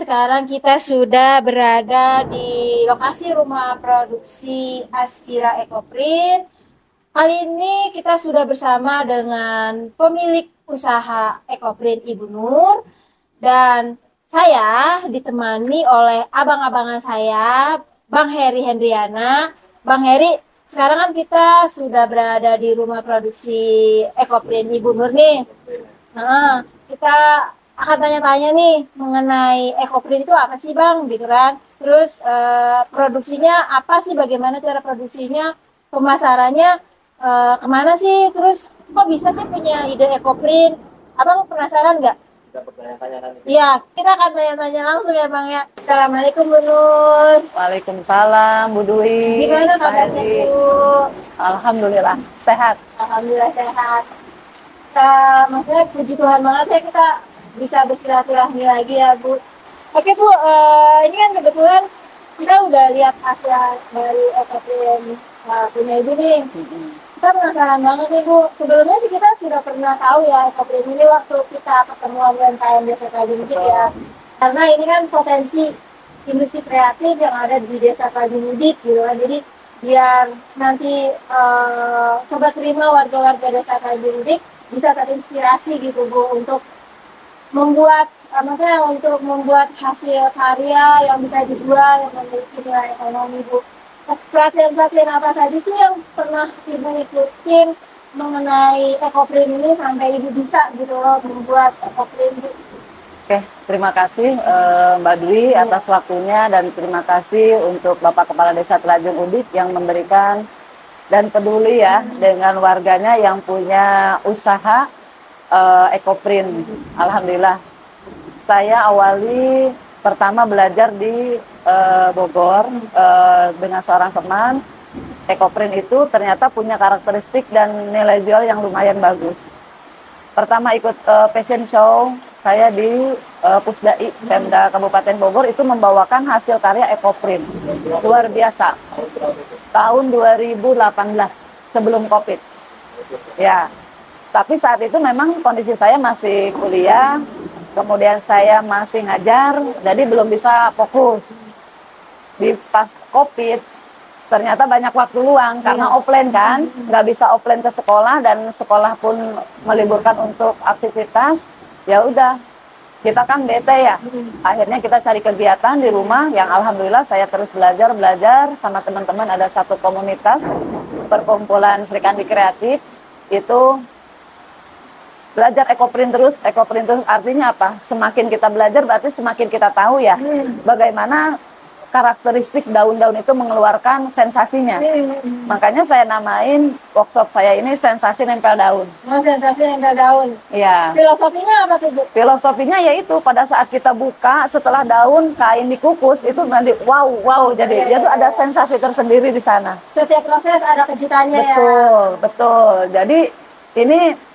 sekarang kita sudah berada di lokasi rumah produksi Askira Ekoprint. Kali ini kita sudah bersama dengan pemilik usaha Ekoprint Ibu Nur dan saya ditemani oleh abang-abangan saya, Bang Heri Hendriana. Bang Heri, sekarang kan kita sudah berada di rumah produksi Ekoprint Ibu Nur nih. Nah, kita akan tanya-tanya nih mengenai EcoPrint itu apa sih Bang, gitu kan. Terus produksinya apa sih, bagaimana cara produksinya, pemasarannya kemana sih, terus kok bisa sih punya ide EcoPrint. Abang penasaran nggak? Iya, kita akan tanya-tanya langsung ya Bang ya. Assalamualaikum Bu Nur. Waalaikumsalam Bu Dwi. Gimana kabarnya Bu? Alhamdulillah sehat. Alhamdulillah sehat. Maksudnya puji Tuhan banget ya kita bisa bersilaturahmi lagi ya Bu. Oke Bu, ini kan kebetulan kita udah lihat hasil dari EcoPrint punya Ibu nih. Kita penasaran banget nih Bu. Sebelumnya sih kita sudah pernah tahu ya EcoPrint ini waktu kita pertemuan UMKM Desa Tanjung Udik ya. Karena ini kan potensi industri kreatif yang ada di Desa Tanjung Udik gitu kan. Jadi biar nanti sobat terima warga-warga Desa Tanjung Udik bisa terinspirasi gitu Bu untuk membuat maksudnya untuk membuat hasil karya yang bisa dijual yang memiliki nilai ekonomi Bu. Pelatihan-pelatihan apa saja sih yang pernah Ibu ikutin mengenai EcoPrint ini sampai Ibu bisa gitu loh membuat EcoPrint Bu? Oke, terima kasih Mbak Dwi atas waktunya dan terima kasih untuk Bapak Kepala Desa Tanjung Udik yang memberikan dan peduli ya dengan warganya yang punya usaha EcoPrint. Alhamdulillah. Saya awali pertama belajar di Bogor dengan seorang teman. EcoPrint itu ternyata punya karakteristik dan nilai jual yang lumayan bagus. Pertama ikut fashion show saya di Pusdai Pemda Kabupaten Bogor itu membawakan hasil karya EcoPrint. Luar biasa. Tahun 2018 sebelum Covid. Ya. Tapi saat itu memang kondisi saya masih kuliah, kemudian saya masih ngajar, jadi belum bisa fokus. Di pas Covid, ternyata banyak waktu luang karena offline kan, nggak bisa offline ke sekolah dan sekolah pun meliburkan untuk aktivitas. Ya udah, kita kan bete ya. Akhirnya kita cari kegiatan di rumah yang alhamdulillah saya terus belajar sama teman-teman. Ada satu komunitas perkumpulan Serikandi Kreatif itu. Belajar EcoPrint terus artinya apa? Semakin kita belajar berarti semakin kita tahu ya bagaimana karakteristik daun-daun itu mengeluarkan sensasinya. Makanya saya namain workshop saya ini sensasi nempel daun. Oh, sensasi nempel daun. Iya. Filosofinya apa tuh Bu? Filosofinya yaitu pada saat kita buka setelah daun kain dikukus itu nanti wow jadi itu ada sensasi tersendiri di sana. Setiap proses ada kejutannya ya. Betul. Jadi ini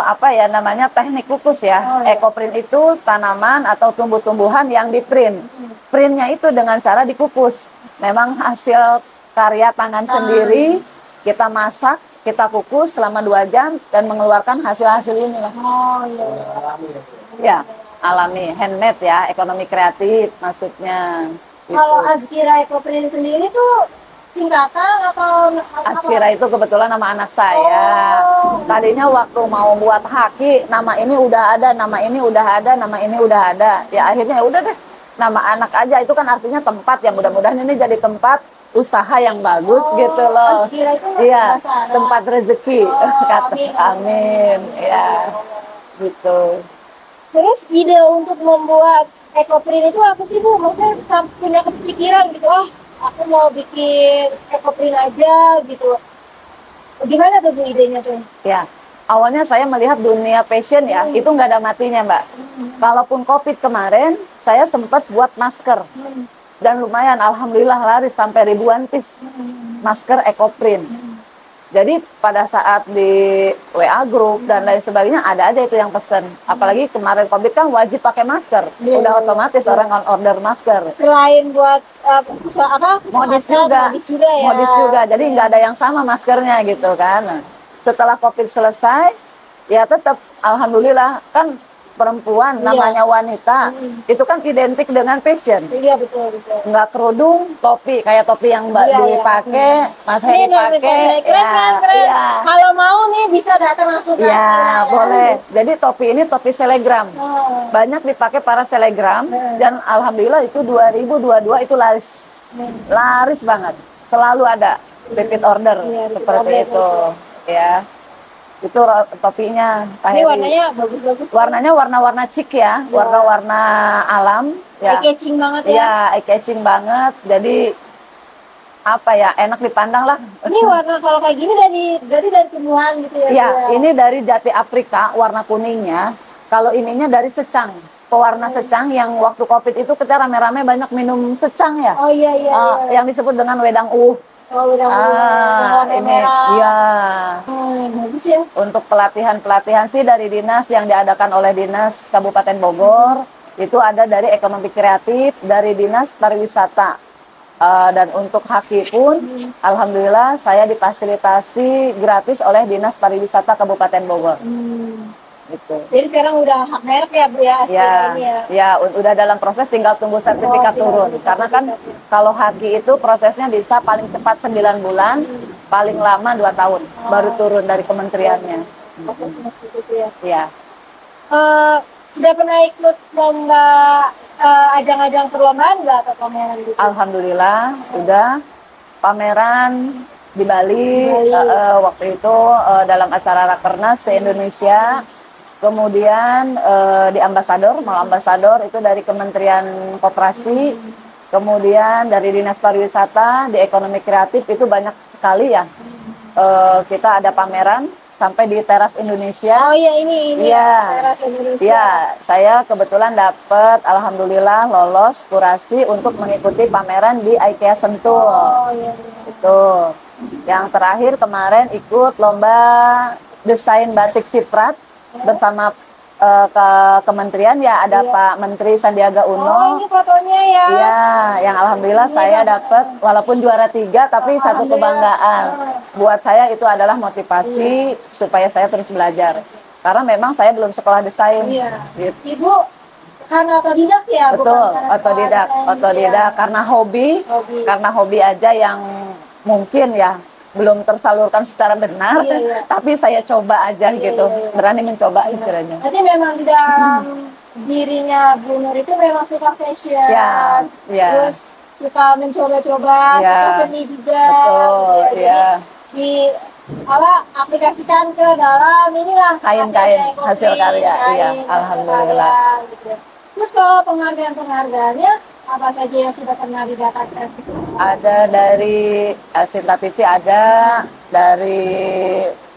apa ya namanya teknik kukus ya. EcoPrint itu tanaman atau tumbuh-tumbuhan yang diprint. Printnya itu dengan cara dikukus. Memang hasil karya tangan sendiri, kita masak, kita kukus selama 2 jam dan mengeluarkan hasil-hasil ini lah. Ya, alami, handmade ya, ekonomi kreatif maksudnya. Kalau Askira EcoPrint sendiri tuh singkatan atau Askira itu kebetulan nama anak saya. Tadinya waktu mau buat haki, nama ini udah ada, nama ini udah ada, nama ini udah ada. Ya akhirnya udah deh, nama anak aja itu kan artinya tempat ya. Mudah-mudahan ini jadi tempat usaha yang bagus gitu loh. Askira itu iya, tempat rezeki. Amin. Ya, gitu. Terus ide untuk membuat EcoPrint itu apa sih Bu? Maksudnya punya kepikiran gitu, aku mau bikin EcoPrint aja gitu. Gimana tuh Bu idenya tuh? Ya, awalnya saya melihat dunia fashion ya, itu nggak ada matinya Mbak. Kalaupun Covid kemarin, saya sempat buat masker. Dan lumayan, alhamdulillah laris sampai ribuan piece masker EcoPrint. Jadi pada saat di WA group dan lain sebagainya ada itu yang pesen. Apalagi kemarin Covid kan wajib pakai masker. Udah otomatis orang on order masker. Selain buat modis juga ya. Modis juga. Jadi nggak ada yang sama maskernya gitu kan. Nah, setelah Covid selesai, ya tetap alhamdulillah kan perempuan, Iya. namanya wanita, itu kan identik dengan fashion. Iya, betul, betul. Nggak kerudung, topi kayak topi yang Mbak Iya, Dwi iya. pakai, Mas Heri pakai, Keren. iya, Kalau mau nih bisa datang langsung ke iya, Astina ya. boleh. Jadi topi ini topi selegram, Oh. banyak dipakai para selegram, dan alhamdulillah itu 2022 itu laris, laris banget, selalu ada repeat order Iya, repeat seperti order itu, ya. Itu topinya Pak Ini Heri. warnanya bagus-bagus. Warnanya warna-warna chic ya, warna-warna alam ya. Eye catching banget ya. Iya, eye catching banget. Jadi apa ya, enak dipandang lah. Ini warna kalau kayak gini dari tumbuhan gitu ya. Iya, Bu, ya? ini dari jati Afrika warna kuningnya. Kalau ininya dari secang. Pewarna secang yang waktu Covid itu kita rame-rame banyak minum secang ya. Oh iya. Yang disebut dengan wedang Oh, udah warna ini merah. iya. Oh, bagus ya. Untuk pelatihan sih dari dinas yang diadakan oleh Dinas Kabupaten Bogor, itu ada dari ekonomi kreatif, dari Dinas Pariwisata. Dan untuk haki pun, alhamdulillah saya difasilitasi gratis oleh Dinas Pariwisata Kabupaten Bogor. Gitu. Jadi sekarang udah hak merek ya Bu ya, ini ya. Ya, udah dalam proses, tinggal tunggu sertifikat turun. Karena kan kalau haki itu prosesnya bisa paling cepat 9 bulan, paling lama 2 tahun baru turun dari kementeriannya. Prosesnya seperti itu ya. Iya. Sudah pernah ikut lomba ajang-ajang perlombaan nggak atau pameran gitu? Alhamdulillah udah pameran di Bali. Waktu itu dalam acara Rakernas se-Indonesia. Kemudian di Mal Ambasador itu dari Kementerian Koperasi, kemudian dari Dinas Pariwisata, di Ekonomi Kreatif itu banyak sekali ya. Kita ada pameran sampai di Teras Indonesia. Oh iya, ini ya, Teras Indonesia. Ya, saya kebetulan dapat, alhamdulillah lolos kurasi untuk mengikuti pameran di IKEA Sentul. Oh iya. Itu. Yang terakhir kemarin ikut lomba desain batik Ciprat bersama ke kementerian ya, ada Pak Menteri Sandiaga Uno. Oh, ini fotonya ya. Iya, yang alhamdulillah saya dapat walaupun juara 3 tapi satu kebanggaan. Buat saya itu adalah motivasi supaya saya terus belajar. Karena memang saya belum sekolah desain. Iya. Gitu. Ibu karena otodidak ya? Betul, otodidak karena hobi aja yang mungkin ya belum tersalurkan secara benar, tapi saya coba aja gitu, berani mencoba istilahnya. Jadi memang di dalam dirinya Bu Nur itu memang suka fashion, terus suka mencoba-coba, suka seni juga. Betul, Jadi aplikasikan ke dalam inilah kain-kain hasil karya, iya, alhamdulillah. Gitu. Terus kalau penghargaannya apa saja yang sudah pernah didapatkan? Ada dari Sinta TV, ada dari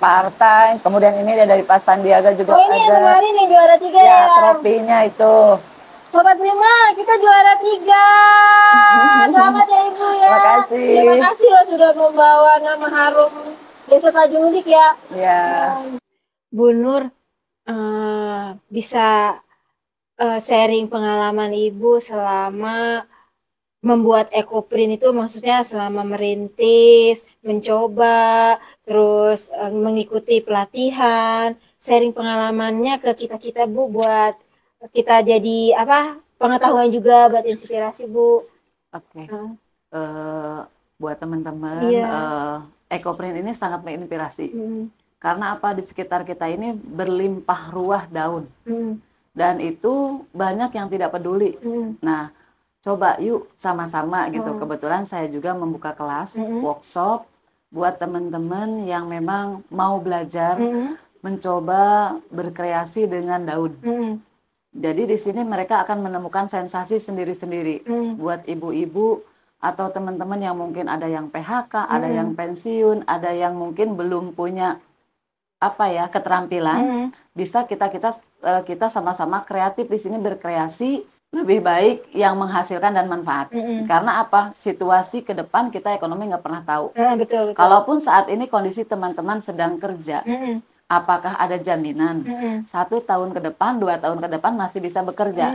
partai, kemudian ini dari Pak Sandiaga juga ada. Oh, ini yang kemarin nih juara 3 ya? Ya, trofinya itu. Sobat Bima, kita juara 3. Selamat ya Ibu ya. Terima kasih. Terima kasih loh sudah membawa nama harum Desa Tanjung Udik ya. Ya. Bu Nur, bisa sharing pengalaman Ibu selama membuat ekoprint itu, maksudnya selama merintis, mencoba, terus mengikuti pelatihan, sharing pengalamannya ke kita-kita Bu, buat kita jadi pengetahuan juga, buat inspirasi Bu. Oke. Buat teman-teman, ekoprint ini sangat menginspirasi. Karena apa, di sekitar kita ini berlimpah ruah daun. Dan itu banyak yang tidak peduli. Nah, coba yuk sama-sama gitu. Kebetulan saya juga membuka kelas, workshop buat teman-teman yang memang mau belajar, mencoba berkreasi dengan daun. Jadi di sini mereka akan menemukan sensasi sendiri-sendiri. Buat ibu-ibu atau teman-teman yang mungkin ada yang PHK, ada yang pensiun, ada yang mungkin belum punya keterampilan, bisa kita sama-sama kreatif di sini, berkreasi lebih baik yang menghasilkan dan manfaat. Karena apa, situasi ke depan kita ekonomi nggak pernah tahu. Betul. Kalaupun saat ini kondisi teman-teman sedang kerja, apakah ada jaminan 1 tahun ke depan, 2 tahun ke depan masih bisa bekerja?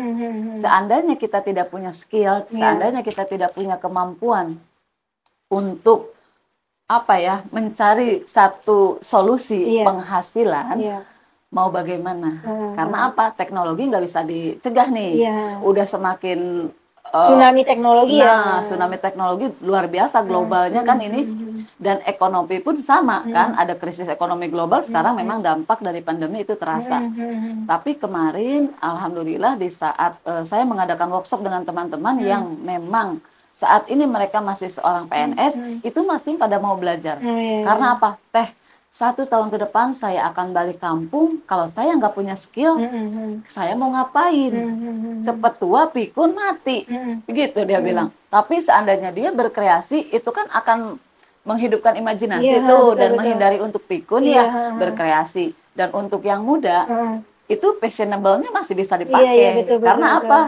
Seandainya kita tidak punya skill, seandainya kita tidak punya kemampuan untuk mencari satu solusi penghasilan, mau bagaimana? Karena apa? Teknologi nggak bisa dicegah nih. Iya. Udah semakin Tsunami teknologi ya. tsunami teknologi luar biasa globalnya kan ini, dan ekonomi pun sama kan, ada krisis ekonomi global sekarang, memang dampak dari pandemi itu terasa. Tapi kemarin alhamdulillah di saat saya mengadakan workshop dengan teman-teman yang memang saat ini mereka masih seorang PNS, itu masih pada mau belajar. Karena apa? 1 tahun ke depan saya akan balik kampung, kalau saya nggak punya skill, saya mau ngapain? Cepet tua, pikun, mati. Begitu dia bilang. Tapi seandainya dia berkreasi, itu kan akan menghidupkan imajinasi tuh, dan menghindari untuk pikun ya, berkreasi. Dan untuk yang muda, itu fashionable-nya masih bisa dipakai. Karena apa?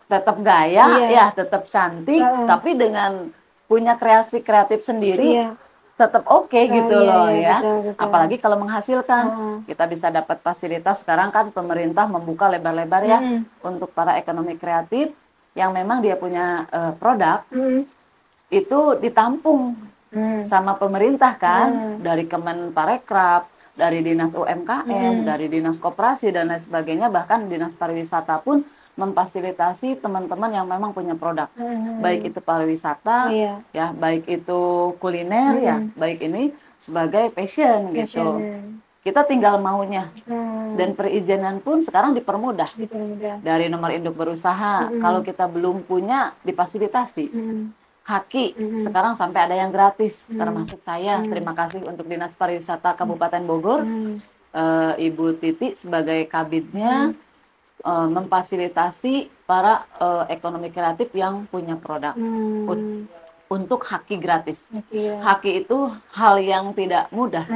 Tetap gaya, ya tetap cantik, tapi dengan punya kreasi kreatif sendiri, tetap oke gitu loh ya. Betul. Apalagi kalau menghasilkan, kita bisa dapat fasilitas. Sekarang kan pemerintah membuka lebar-lebar ya untuk para ekonomi kreatif yang memang dia punya produk, itu ditampung sama pemerintah kan, dari Kemenparekraf, dari Dinas UMKM, dari Dinas Koperasi dan lain sebagainya, bahkan Dinas Pariwisata pun memfasilitasi teman-teman yang memang punya produk, baik itu pariwisata, ya, baik itu kuliner, ya, baik ini sebagai passion gitu. Kita tinggal maunya, dan perizinan pun sekarang dipermudah. Dari nomor induk berusaha, kalau kita belum punya difasilitasi. Haki sekarang sampai ada yang gratis, termasuk saya. Terima kasih untuk Dinas Pariwisata Kabupaten Bogor, Ibu Titi sebagai kabidnya, memfasilitasi para ekonomi kreatif yang punya produk untuk haki gratis. Haki itu hal yang tidak mudah,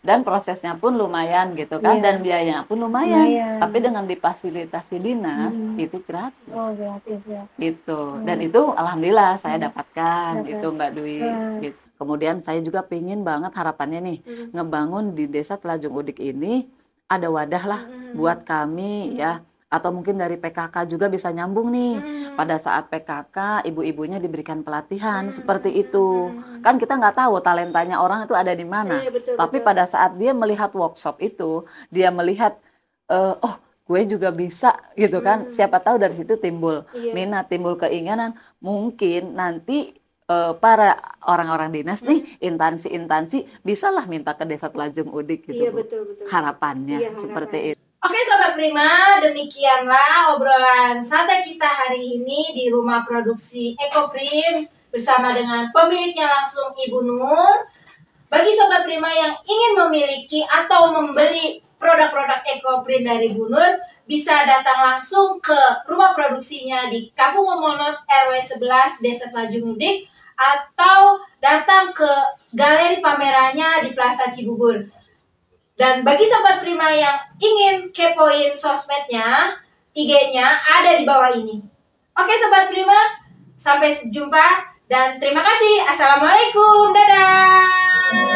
dan prosesnya pun lumayan gitu kan, dan biayanya pun lumayan. Tapi dengan difasilitasi dinas itu gratis. Gratis ya. Gitu. Dan itu alhamdulillah saya dapatkan itu Mbak Dwi. Gitu. Kemudian saya juga pingin banget, harapannya nih, ngebangun di Desa Telajung Udik ini ada wadah lah buat kami ya, atau mungkin dari PKK juga bisa nyambung nih. Pada saat PKK ibu-ibunya diberikan pelatihan seperti itu. Kan kita nggak tahu talentanya orang itu ada di mana. Tapi pada saat dia melihat workshop itu, dia melihat oh, gue juga bisa gitu kan. Siapa tahu dari situ timbul minat, timbul keinginan. Mungkin nanti para orang-orang dinas nih, instansi-instansi bisalah minta ke Desa Telajung Udik gitu. Harapannya seperti itu. Oke Sobat Prima, demikianlah obrolan santai kita hari ini di rumah produksi Ekoprim bersama dengan pemiliknya langsung Ibu Nur. Bagi Sobat Prima yang ingin memiliki atau membeli produk-produk Ekoprim dari Bu Nur, bisa datang langsung ke rumah produksinya di Kampung Momonot RW 11 Desa Telajung Udik, atau datang ke galeri pamerannya di Plaza Cibubur. Dan bagi Sobat Prima yang ingin kepoin sosmednya, IG-nya ada di bawah ini. Oke Sobat Prima, sampai jumpa dan terima kasih. Assalamualaikum, dadah.